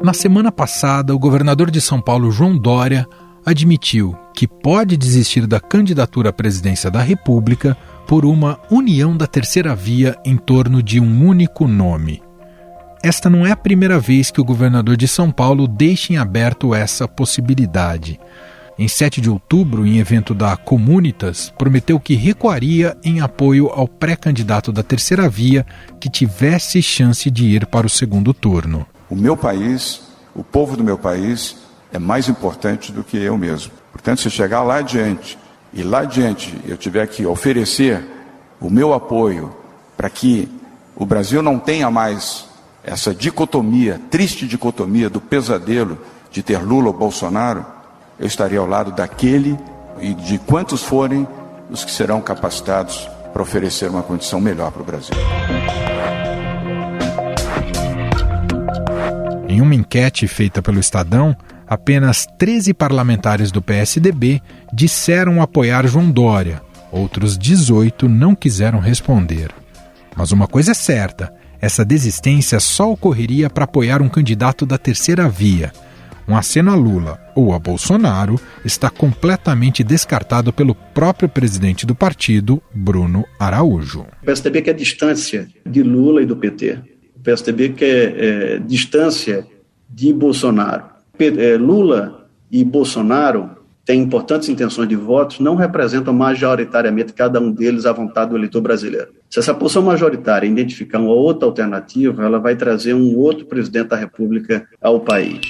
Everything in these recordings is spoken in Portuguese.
Na semana passada, o governador de São Paulo, João Dória, admitiu que pode desistir da candidatura à presidência da República por uma união da terceira via em torno de um único nome. Esta não é a primeira vez que o governador de São Paulo deixa em aberto essa possibilidade. Em 7 de outubro, em evento da Comunitas, prometeu que recuaria em apoio ao pré-candidato da terceira via que tivesse chance de ir para o segundo turno. O meu país, o povo do meu país, é mais importante do que eu mesmo. Portanto, se chegar lá adiante, e lá adiante eu tiver que oferecer o meu apoio para que o Brasil não tenha mais essa dicotomia, triste dicotomia do pesadelo de ter Lula ou Bolsonaro, eu estarei ao lado daquele e de quantos forem os que serão capacitados para oferecer uma condição melhor para o Brasil. Em uma enquete feita pelo Estadão, apenas 13 parlamentares do PSDB disseram apoiar João Dória. Outros 18 não quiseram responder. Mas uma coisa é certa, essa desistência só ocorreria para apoiar um candidato da terceira via. Um aceno a Lula ou a Bolsonaro está completamente descartado pelo próprio presidente do partido, Bruno Araújo. O PSDB quer distância de Lula e do PT. O PSDB quer distância de Bolsonaro. Lula e Bolsonaro têm importantes intenções de votos, não representam majoritariamente cada um deles à vontade do eleitor brasileiro. Se essa posição majoritária identificar uma outra alternativa, ela vai trazer um outro presidente da República ao país.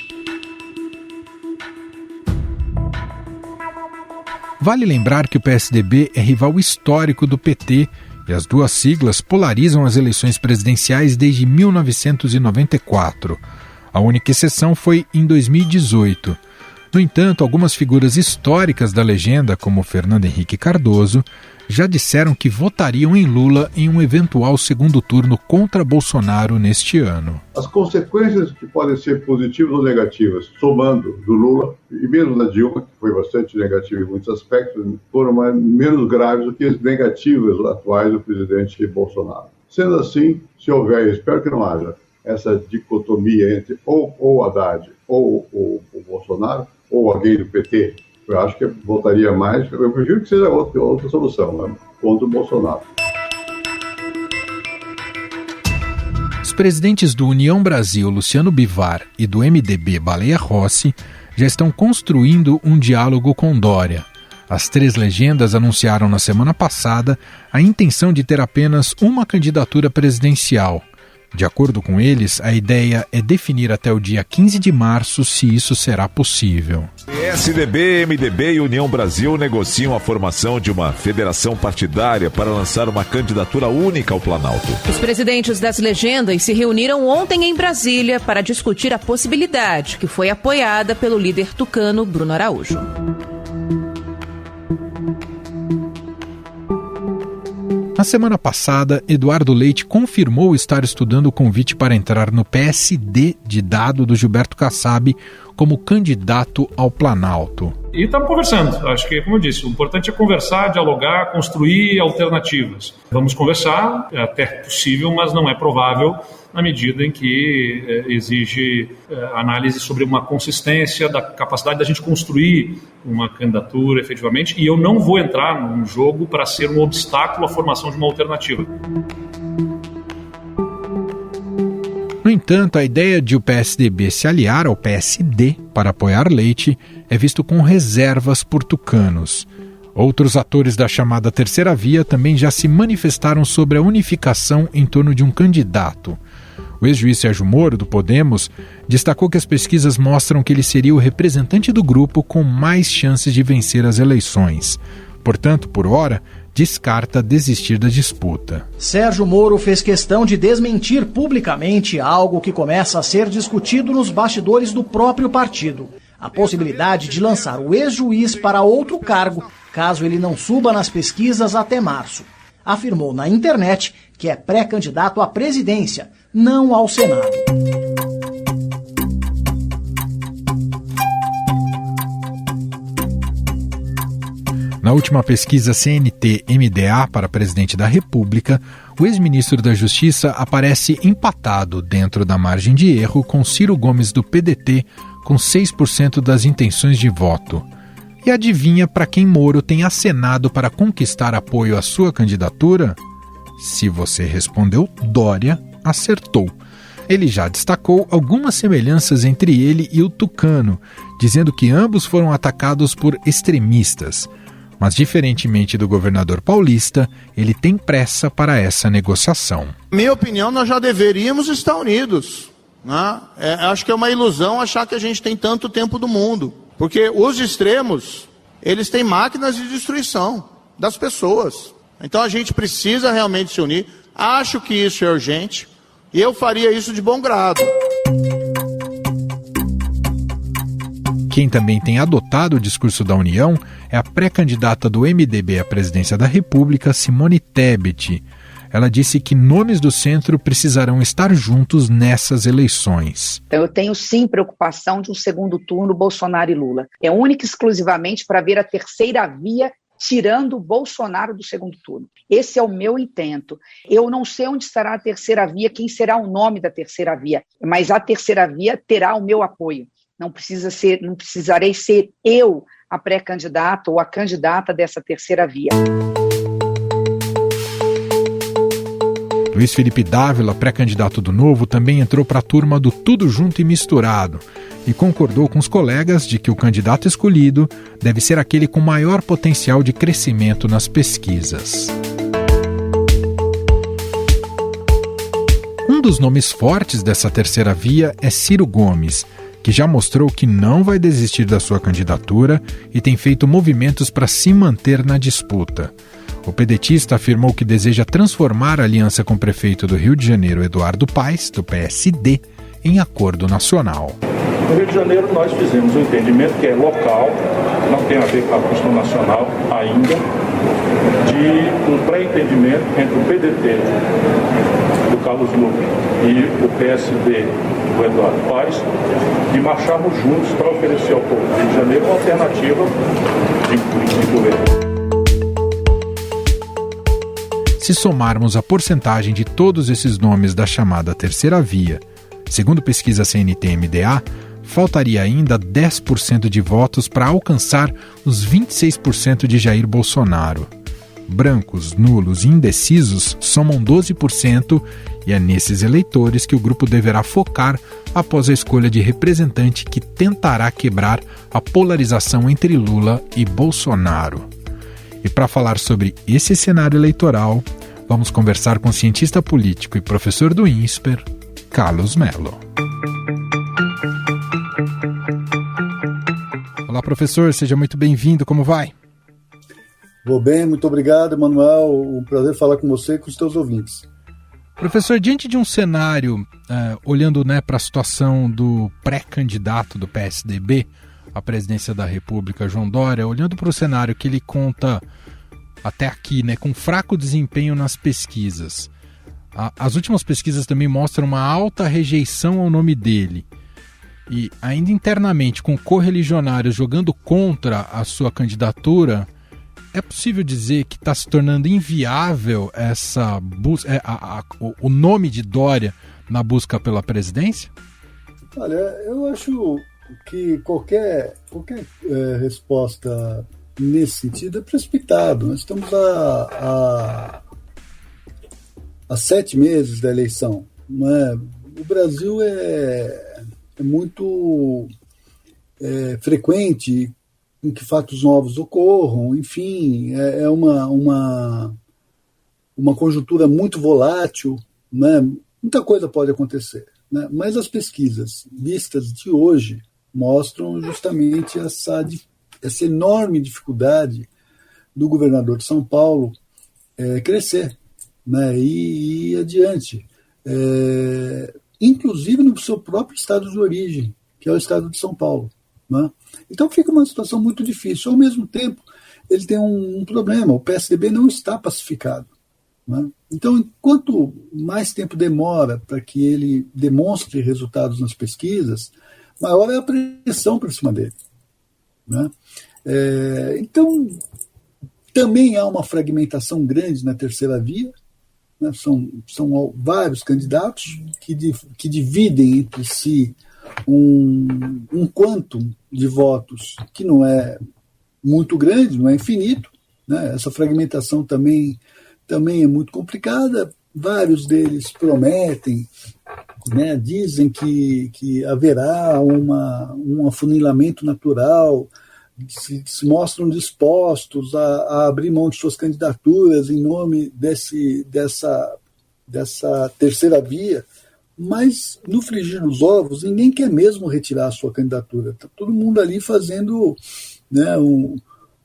Vale lembrar que o PSDB é rival histórico do PT e as duas siglas polarizam as eleições presidenciais desde 1994. A única exceção foi em 2018. No entanto, algumas figuras históricas da legenda, como Fernando Henrique Cardoso, já disseram que votariam em Lula em um eventual segundo turno contra Bolsonaro neste ano. As consequências que podem ser positivas ou negativas, somando do Lula, e mesmo da Dilma, que foi bastante negativa em muitos aspectos, foram menos graves do que as negativas atuais do presidente Bolsonaro. Sendo assim, se houver, espero que não haja, essa dicotomia entre ou Haddad ou o Bolsonaro, ou alguém do PT, eu acho que votaria mais, eu prefiro que seja outra solução, né, contra o Bolsonaro. Os presidentes do União Brasil, Luciano Bivar, e do MDB, Baleia Rossi, já estão construindo um diálogo com Dória. As três legendas anunciaram na semana passada a intenção de ter apenas uma candidatura presidencial. De acordo com eles, a ideia é definir até o dia 15 de março se isso será possível. PSDB, MDB e União Brasil negociam a formação de uma federação partidária para lançar uma candidatura única ao Planalto. Os presidentes das legendas se reuniram ontem em Brasília para discutir a possibilidade, que foi apoiada pelo líder tucano Bruno Araújo. Na semana passada, Eduardo Leite confirmou estar estudando o convite para entrar no PSD de dado do Gilberto Kassab como candidato ao Planalto. E estamos conversando. Acho que, como eu disse, o importante é conversar, dialogar, construir alternativas. Vamos conversar, é até possível, mas não é provável na medida em que exige análise sobre uma consistência da capacidade da gente construir uma candidatura efetivamente, e eu não vou entrar num jogo para ser um obstáculo à formação de uma alternativa. No entanto, a ideia de o PSDB se aliar ao PSD para apoiar Leite é visto com reservas por tucanos. Outros atores da chamada terceira via também já se manifestaram sobre a unificação em torno de um candidato. O ex-juiz Sérgio Moro, do Podemos, destacou que as pesquisas mostram que ele seria o representante do grupo com mais chances de vencer as eleições. Portanto, por hora, descarta desistir da disputa. Sérgio Moro fez questão de desmentir publicamente algo que começa a ser discutido nos bastidores do próprio partido: a possibilidade de lançar o ex-juiz para outro cargo, caso ele não suba nas pesquisas até março. Afirmou na internet que é pré-candidato à presidência, não ao Senado. Na última pesquisa CNT-MDA para presidente da República, o ex-ministro da Justiça aparece empatado dentro da margem de erro com Ciro Gomes do PDT, com 6% das intenções de voto. E adivinha para quem Moro tem acenado para conquistar apoio à sua candidatura? Se você respondeu Dória, acertou. Ele já destacou algumas semelhanças entre ele e o Tucano, dizendo que ambos foram atacados por extremistas. Mas, diferentemente do governador paulista, ele tem pressa para essa negociação. Na minha opinião, nós já deveríamos estar unidos. Né? Acho que é uma ilusão achar que a gente tem tanto tempo do mundo. Porque os extremos, eles têm máquinas de destruição das pessoas. Então a gente precisa realmente se unir. Acho que isso é urgente. E eu faria isso de bom grado. Quem também tem adotado o discurso da união é a pré-candidata do MDB à presidência da República, Simone Tebet. Ela disse que nomes do centro precisarão estar juntos nessas eleições. Eu tenho sim preocupação de um segundo turno Bolsonaro e Lula. É única e exclusivamente para ver a terceira via tirando o Bolsonaro do segundo turno. Esse é o meu intento. Eu não sei onde estará a terceira via, quem será o nome da terceira via, mas a terceira via terá o meu apoio. Não precisarei ser eu a pré-candidata ou a candidata dessa terceira via. Luiz Felipe Dávila, pré-candidato do Novo, também entrou para a turma do Tudo Junto e Misturado e concordou com os colegas de que o candidato escolhido deve ser aquele com maior potencial de crescimento nas pesquisas. Um dos nomes fortes dessa terceira via é Ciro Gomes, que já mostrou que não vai desistir da sua candidatura e tem feito movimentos para se manter na disputa. O pedetista afirmou que deseja transformar a aliança com o prefeito do Rio de Janeiro, Eduardo Paes, do PSD, em acordo nacional. No Rio de Janeiro nós fizemos um entendimento que é local, não tem a ver com a questão nacional ainda, de um pré-entendimento entre o PDT do Carlos Lupe e o PSD do Eduardo Paes, de marcharmos juntos para oferecer ao povo do Rio de Janeiro uma alternativa de governo. Se somarmos a porcentagem de todos esses nomes da chamada terceira via, segundo pesquisa CNT-MDA, faltaria ainda 10% de votos para alcançar os 26% de Jair Bolsonaro. Brancos, nulos e indecisos somam 12% e é nesses eleitores que o grupo deverá focar após a escolha de representante que tentará quebrar a polarização entre Lula e Bolsonaro. E para falar sobre esse cenário eleitoral, vamos conversar com o cientista político e professor do INSPER, Carlos Mello. Olá, professor, seja muito bem-vindo, como vai? Vou bem, muito obrigado, Emanuel. Um prazer falar com você e com os teus ouvintes. Professor, diante de um cenário, olhando para a situação do pré-candidato do PSDB à presidência da República, João Dória, olhando para o cenário que ele conta até aqui, com fraco desempenho nas pesquisas, as últimas pesquisas também mostram uma alta rejeição ao nome dele. E ainda internamente, com correligionários jogando contra a sua candidatura, é possível dizer que está se tornando inviável essa o nome de Dória na busca pela presidência? Olha, eu acho que qualquer resposta nesse sentido é precipitado. Nós estamos há 7 meses da eleição. Não é? O Brasil é muito frequente em que fatos novos ocorram, enfim, é uma conjuntura muito volátil, né? Muita coisa pode acontecer, né? Mas as pesquisas vistas de hoje mostram justamente essa enorme dificuldade do governador de São Paulo crescer, né? E ir adiante, inclusive no seu próprio estado de origem, que é o estado de São Paulo, né? Então fica uma situação muito difícil. Ao mesmo tempo, ele tem um problema, o PSDB não está pacificado, né? Então, enquanto mais tempo demora para que ele demonstre resultados nas pesquisas, maior é a pressão por cima dele, né? Então, Também há uma fragmentação grande na terceira via, né? São vários candidatos que dividem entre si um quantum de votos que não é muito grande, não é infinito, né? Essa fragmentação também é muito complicada. Vários deles prometem, né? Dizem que haverá um afunilamento natural, se mostram dispostos a abrir mão de suas candidaturas em nome dessa terceira via, mas no frigir dos ovos ninguém quer mesmo retirar a sua candidatura. Está todo mundo ali fazendo, né,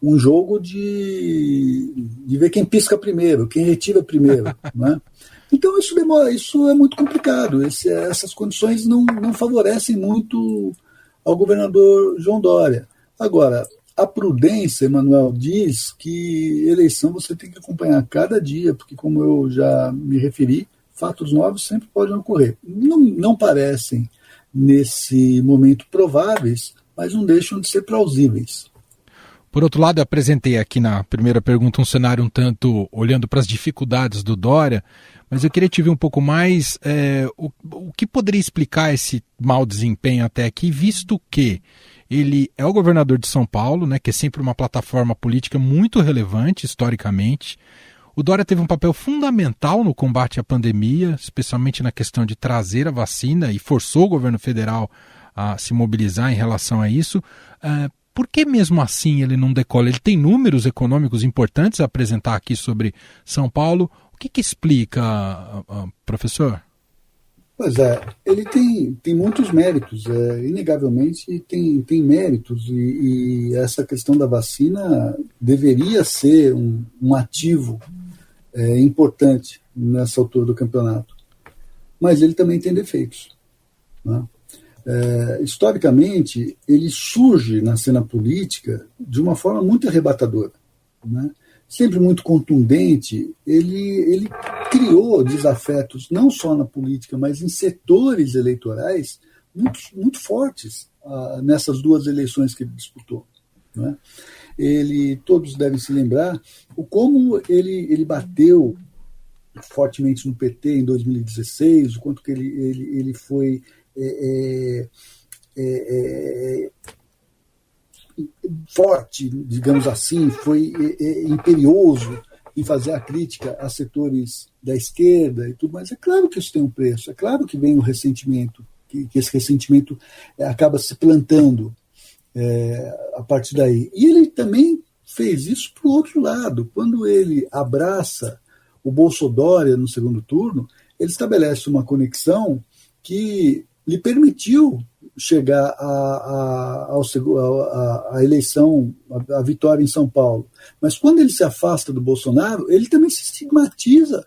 um jogo de ver quem pisca primeiro, quem retira primeiro, né? Então isso é muito complicado. Essas condições não favorecem muito ao governador João Dória. Agora, a prudência, Emanuel, diz que eleição você tem que acompanhar cada dia, porque, como eu já me referi, fatos novos sempre podem ocorrer. Não parecem, nesse momento, prováveis, mas não deixam de ser plausíveis. Por outro lado, eu apresentei aqui na primeira pergunta um cenário um tanto olhando para as dificuldades do Dória, mas eu queria te ver um pouco mais o que poderia explicar esse mau desempenho até aqui, visto que ele é o governador de São Paulo, né, que é sempre uma plataforma política muito relevante historicamente. O Dória teve um papel fundamental no combate à pandemia, especialmente na questão de trazer a vacina, e forçou o governo federal a se mobilizar em relação a isso. Por que mesmo assim ele não decola? Ele tem números econômicos importantes a apresentar aqui sobre São Paulo. O que explica, professor? Pois é, ele tem muitos méritos, inegavelmente tem méritos, e essa questão da vacina deveria ser um ativo importante nessa altura do campeonato. Mas ele também tem defeitos, né? Historicamente, ele surge na cena política de uma forma muito arrebatadora, né? Sempre muito contundente. Ele criou desafetos não só na política, mas em setores eleitorais muito fortes nessas duas eleições que ele disputou, né? Todos devem se lembrar como ele bateu fortemente no PT em 2016, o quanto que ele foi forte, digamos assim, foi imperioso em fazer a crítica a setores da esquerda e tudo, mas é claro que isso tem um preço, é claro que vem o ressentimento, que esse ressentimento acaba se plantando a partir daí. E ele também fez isso para o outro lado. Quando ele abraça o Bolsodória no segundo turno, ele estabelece uma conexão que lhe permitiu chegar à eleição, à vitória em São Paulo. Mas quando ele se afasta do Bolsonaro, ele também se estigmatiza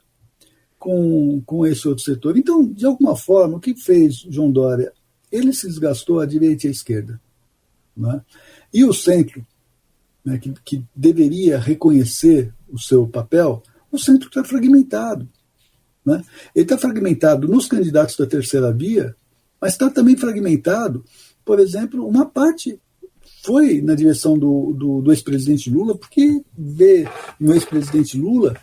com esse outro setor. Então, de alguma forma, o que fez João Dória? Ele se desgastou à direita e à esquerda, né? E o centro, né, que deveria reconhecer o seu papel, o centro está fragmentado, né? Ele está fragmentado nos candidatos da terceira via, mas está também fragmentado, por exemplo, uma parte foi na direção do ex-presidente Lula, porque vê no ex-presidente Lula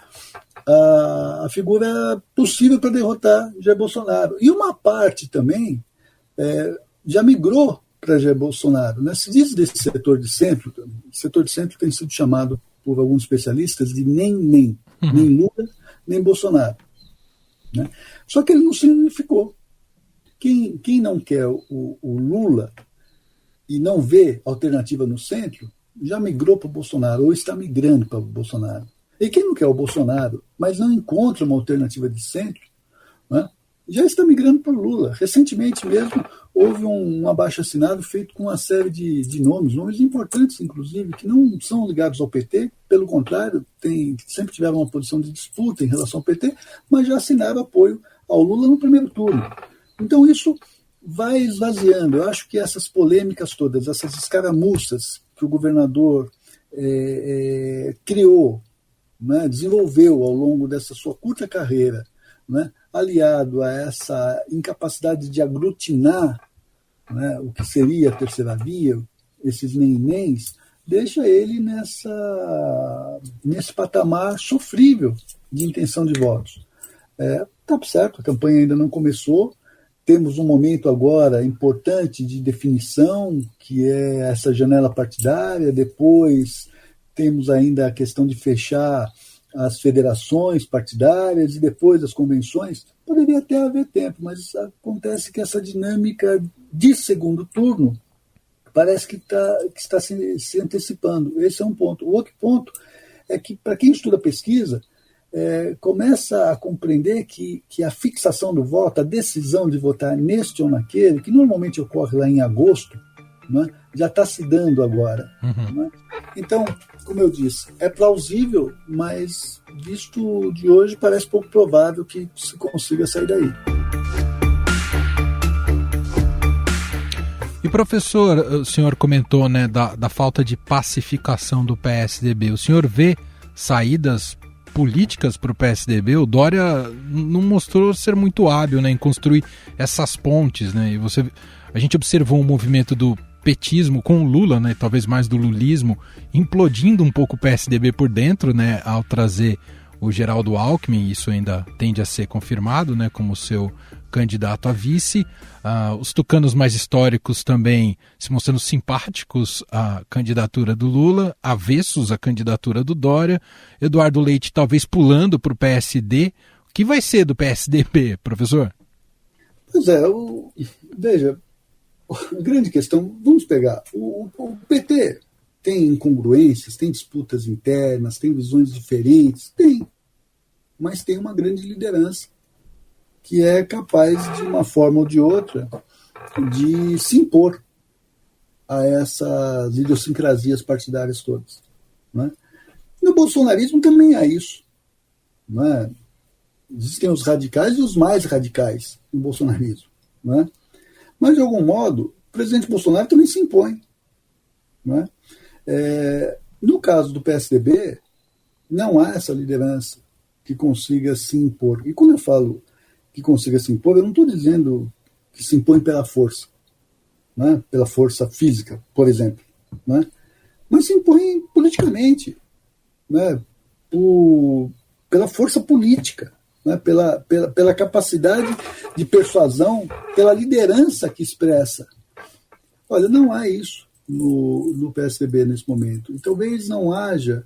a figura possível para derrotar Jair Bolsonaro. E uma parte também já migrou para Jair Bolsonaro, né? Se diz desse setor de centro, o setor de centro tem sido chamado por alguns especialistas de nem Lula, nem Bolsonaro, né? Só que ele não se unificou. Quem não quer o Lula e não vê alternativa no centro, já migrou para o Bolsonaro, ou está migrando para o Bolsonaro. E quem não quer o Bolsonaro, mas não encontra uma alternativa de centro, né, já está migrando para o Lula. Recentemente mesmo, houve um abaixo-assinado feito com uma série de nomes importantes, inclusive, que não são ligados ao PT, pelo contrário, sempre tiveram uma posição de disputa em relação ao PT, mas já assinaram apoio ao Lula no primeiro turno. Então isso vai esvaziando. Eu acho que essas polêmicas todas, essas escaramuças que o governador criou, né, desenvolveu ao longo dessa sua curta carreira, né, aliado a essa incapacidade de aglutinar, né, o que seria a terceira via, esses nem-néns, deixa ele nesse patamar sofrível de intenção de votos. Tá certo, a campanha ainda não começou, temos um momento agora importante de definição, que é essa janela partidária, depois temos ainda a questão de fechar as federações partidárias e depois as convenções. Poderia até haver tempo, mas acontece que essa dinâmica de segundo turno parece que está se antecipando. Esse é um ponto. O outro ponto é que, para quem estuda pesquisa, começa a compreender que a fixação do voto, a decisão de votar neste ou naquele, que normalmente ocorre lá em agosto, né, já está se dando agora. Né? Então, como eu disse, é plausível, mas visto de hoje parece pouco provável que se consiga sair daí. E professor, o senhor comentou, né, da falta de pacificação do PSDB. O senhor vê saídas políticas para o PSDB? O Dória não mostrou ser muito hábil, né, em construir essas pontes, né? E a gente observou um movimento do petismo com o Lula, né, talvez mais do lulismo, implodindo um pouco o PSDB por dentro, né, ao trazer o Geraldo Alckmin. Isso ainda tende a ser confirmado, né, como seu candidato a vice. Os tucanos mais históricos também se mostrando simpáticos à candidatura do Lula, avessos à candidatura do Dória. Eduardo Leite talvez pulando para o PSD. O que vai ser do PSDB, professor? Pois é, veja, a grande questão, vamos pegar, o PT tem incongruências, tem disputas internas, tem visões diferentes, mas tem uma grande liderança que é capaz, de uma forma ou de outra, de se impor a essas idiosincrasias partidárias todas. Né? No bolsonarismo também há isso. Né? Existem os radicais e os mais radicais no bolsonarismo. Né? Mas, de algum modo, o presidente Bolsonaro também se impõe. Né? No caso do PSDB, não há essa liderança que consiga se impor. E quando eu falo que consiga se impor, eu não estou dizendo que se impõe pela força, né? Pela força física, por exemplo, né? Mas se impõe politicamente, né? Pela força política, né? Pela capacidade de persuasão, pela liderança que expressa. Olha, não há isso no PSDB nesse momento. E talvez não haja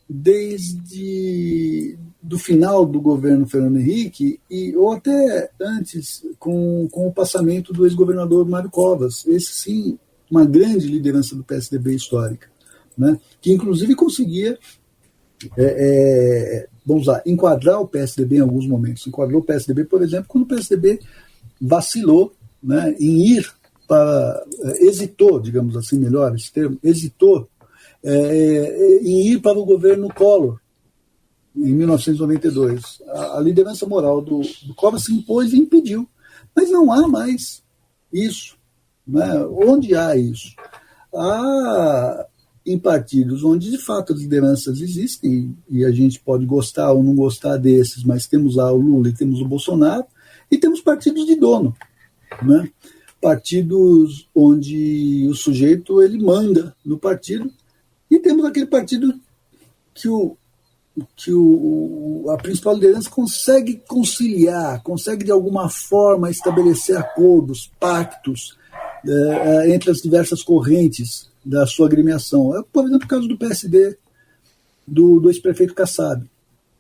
desde do final do governo Fernando Henrique, ou até antes, com o passamento do ex-governador Mário Covas. Esse sim, uma grande liderança do PSDB histórica, né? Que inclusive conseguia enquadrar o PSDB em alguns momentos. Enquadrou o PSDB, por exemplo, quando o PSDB vacilou, né, em ir para... hesitou, digamos assim, melhor esse termo, hesitou em ir para o governo Collor, em 1992. A liderança moral do Covas se impôs e impediu. Mas não há mais isso. Né? Onde há isso? Há em partidos onde, de fato, as lideranças existem, e a gente pode gostar ou não gostar desses, mas temos lá o Lula e temos o Bolsonaro, e temos partidos de dono. Né? Partidos onde o sujeito ele manda no partido, e temos aquele partido que a principal liderança consegue conciliar, consegue de alguma forma estabelecer acordos, pactos entre as diversas correntes da sua agremiação. Por exemplo, o caso do PSD, do ex-prefeito Kassab.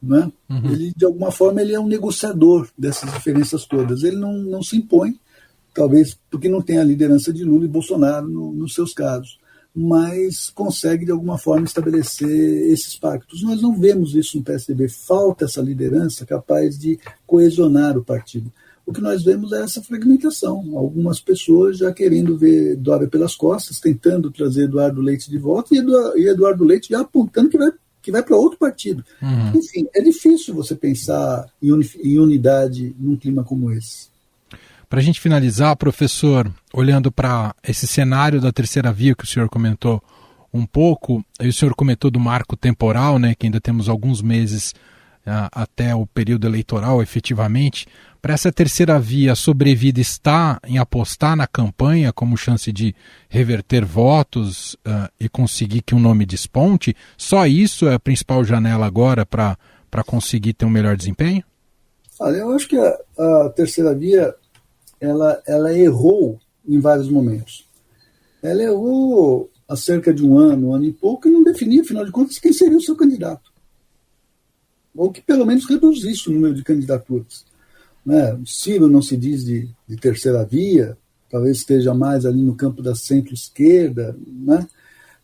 Né? Uhum. Ele, de alguma forma, ele é um negociador dessas diferenças todas. Ele não se impõe, talvez porque não tem a liderança de Lula e Bolsonaro nos seus casos, mas consegue, de alguma forma, estabelecer esses pactos. Nós não vemos isso no PSDB. Falta essa liderança capaz de coesionar o partido. O que nós vemos é essa fragmentação. Algumas pessoas já querendo ver Dória pelas costas, tentando trazer Eduardo Leite de volta, e Eduardo Leite já apontando que vai para outro partido. Uhum. Enfim, é difícil você pensar em unidade num clima como esse. Para a gente finalizar, professor, olhando para esse cenário da terceira via que o senhor comentou um pouco, aí o senhor comentou do marco temporal, né, que ainda temos alguns meses até o período eleitoral, efetivamente, para essa terceira via sobrevida está em apostar na campanha como chance de reverter votos e conseguir que um nome desponte? Só isso é a principal janela agora para conseguir ter um melhor desempenho? Olha, eu acho que a terceira via ela errou em vários momentos. Ela errou há cerca de um ano e pouco, e não definia, afinal de contas, quem seria o seu candidato. Ou que pelo menos reduzisse o número de candidaturas. Né? O Ciro não se diz de terceira via, talvez esteja mais ali no campo da centro-esquerda, né?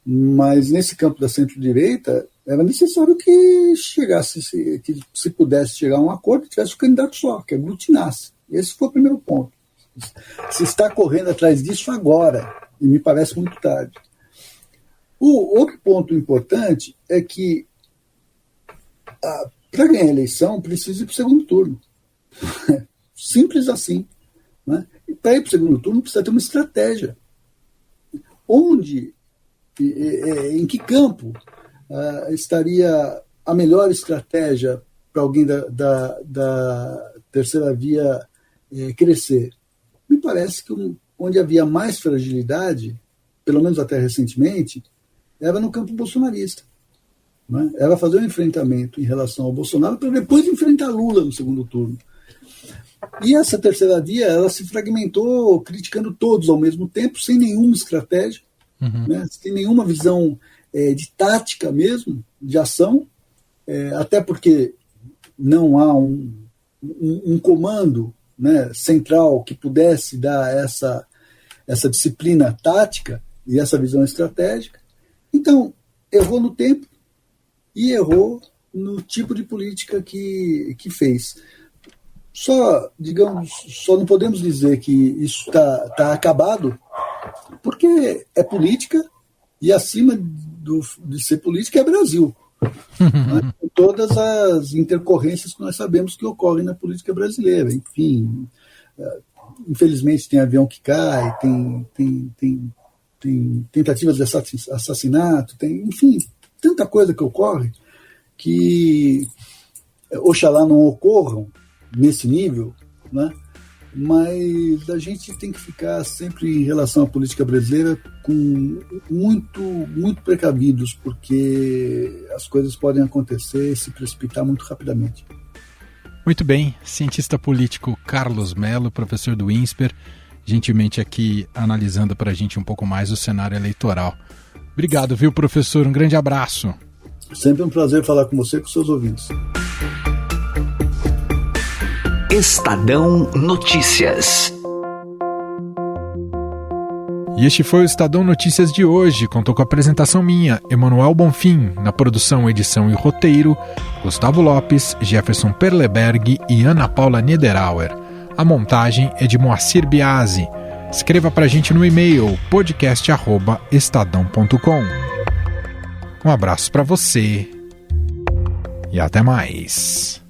Mas nesse campo da centro-direita era necessário que chegasse, que se pudesse chegar a um acordo, tivesse um candidato só, que aglutinasse. Esse foi o primeiro ponto. Se está correndo atrás disso agora, e me parece muito tarde. O outro ponto importante é que para ganhar a eleição precisa ir para o segundo turno. Simples assim. Né? E para ir para o segundo turno precisa ter uma estratégia. Em que campo estaria a melhor estratégia para alguém da terceira via crescer? Me parece que onde havia mais fragilidade, pelo menos até recentemente, era no campo bolsonarista. Né? Era fazer um enfrentamento em relação ao Bolsonaro para depois enfrentar Lula no segundo turno. E essa terceira via, ela se fragmentou criticando todos ao mesmo tempo, sem nenhuma estratégia, né? Sem nenhuma visão de tática mesmo, de ação, até porque não há um comando, né, central que pudesse dar essa disciplina tática e essa visão estratégica. Então, errou no tempo e errou no tipo de política que fez. Só não podemos dizer que isso está acabado, porque é política e acima de ser política é Brasil. Né? Com todas as intercorrências que nós sabemos que ocorrem na política brasileira. Enfim, infelizmente tem avião que cai, tem tentativas de assassinato, enfim, tanta coisa que ocorre que oxalá não ocorram nesse nível, né? Mas a gente tem que ficar sempre em relação à política brasileira com muito precavidos, porque as coisas podem acontecer e se precipitar muito rapidamente. Muito bem, cientista político Carlos Mello, professor do INSPER, gentilmente aqui analisando para a gente um pouco mais o cenário eleitoral. Obrigado, viu, professor? Um grande abraço. Sempre um prazer falar com você e com seus ouvintes. Estadão Notícias. E este foi o Estadão Notícias de hoje. Contou com a apresentação minha, Emanuel Bonfim, na produção, edição e roteiro, Gustavo Lopes, Jefferson Perleberg e Ana Paula Niederauer. A montagem é de Moacir Biasi. Escreva pra gente no e-mail podcast@estadão.com. Um abraço para você e até mais.